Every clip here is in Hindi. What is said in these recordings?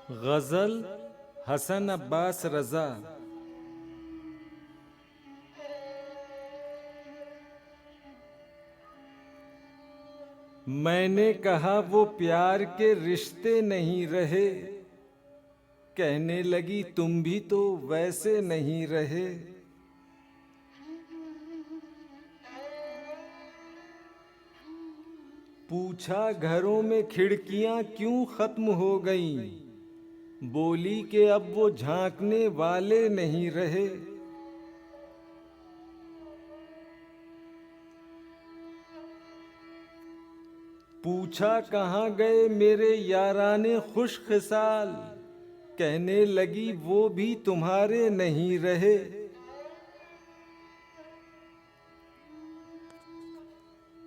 गज़ल हसन अब्बास रज़ा। मैंने कहा वो प्यार के रिश्ते नहीं रहे, कहने लगी तुम भी तो वैसे नहीं रहे। पूछा घरों में खिड़कियां क्यों खत्म हो गईं, बोली कि अब वो झांकने वाले नहीं रहे। पूछा कहाँ गए मेरे याराने खुश खिसाल, कहने लगी वो भी तुम्हारे नहीं रहे।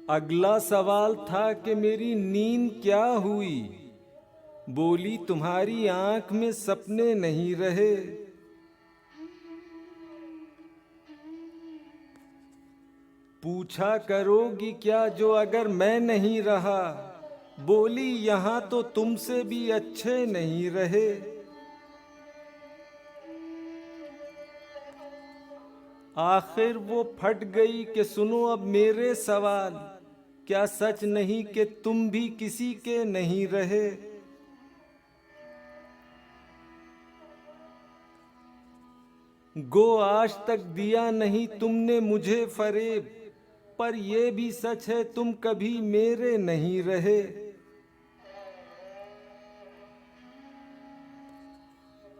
अगला सवाल था कि मेरी नींद क्या हुई, बोली तुम्हारी आंख में सपने नहीं रहे। पूछा करोगी क्या जो अगर मैं नहीं रहा, बोली यहां तो तुमसे भी अच्छे नहीं रहे। आखिर वो फट गई कि सुनो अब मेरे सवाल, क्या सच नहीं कि तुम भी किसी के नहीं रहे। गो आज तक दिया नहीं तुमने मुझे फरेब, पर ये भी सच है तुम कभी मेरे नहीं रहे।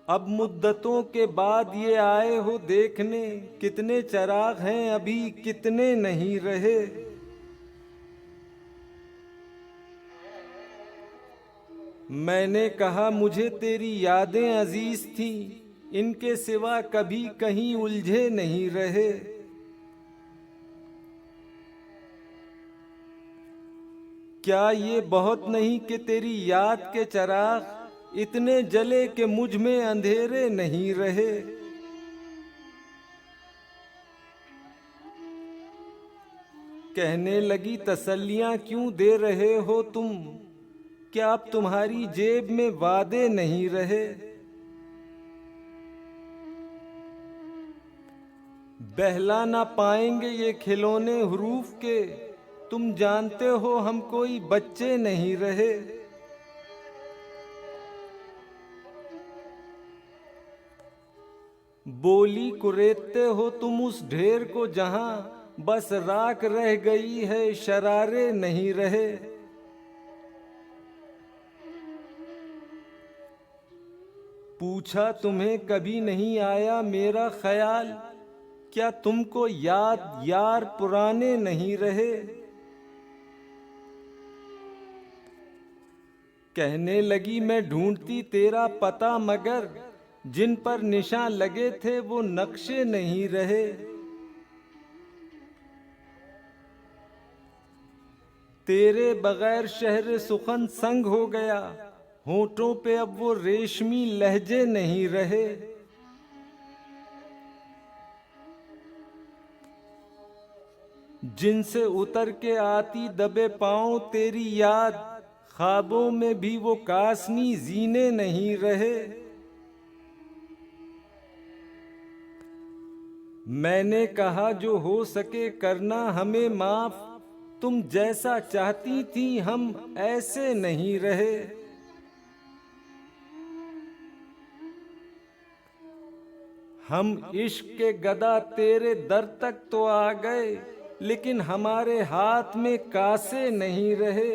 अब मुद्दतों के बाद ये आए हो देखने, कितने चिराग हैं अभी कितने नहीं रहे। मैंने कहा मुझे तेरी यादें अजीज थीं, इनके सिवा कभी कहीं उलझे नहीं रहे। क्या ये बहुत नहीं कि तेरी याद के चिराग इतने जले कि मुझ में अंधेरे नहीं रहे। कहने लगी तसल्लियां क्यों दे रहे हो तुम, क्या अब तुम्हारी जेब में वादे नहीं रहे। बहला ना पाएंगे ये खिलौने हरूफ के, तुम जानते हो हम कोई बच्चे नहीं रहे। बोली कुरेदते हो तुम उस ढेर को जहां बस राख रह गई है शरारे नहीं रहे। पूछा तुम्हें कभी नहीं आया मेरा ख्याल, क्या तुमको याद यार पुराने नहीं रहे। कहने लगी मैं ढूंढती तेरा पता मगर जिन पर निशान लगे थे वो नक्शे नहीं रहे। तेरे बगैर शहर सुखन संग हो गया, होठों पे अब वो रेशमी लहजे नहीं रहे। जिनसे उतर के आती दबे पांव तेरी याद, ख्वाबों में भी वो कासनी जीने नहीं रहे। मैंने कहा जो हो सके करना हमें माफ, तुम जैसा चाहती थी हम ऐसे नहीं रहे। हम इश्क के गदा तेरे दर तक तो आ गए, लेकिन हमारे हाथ में कासे नहीं रहे।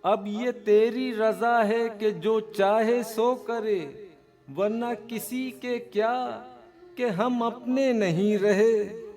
अब ये तेरी रजा है कि जो चाहे सो करे, वरना किसी के क्या कि हम अपने नहीं रहे।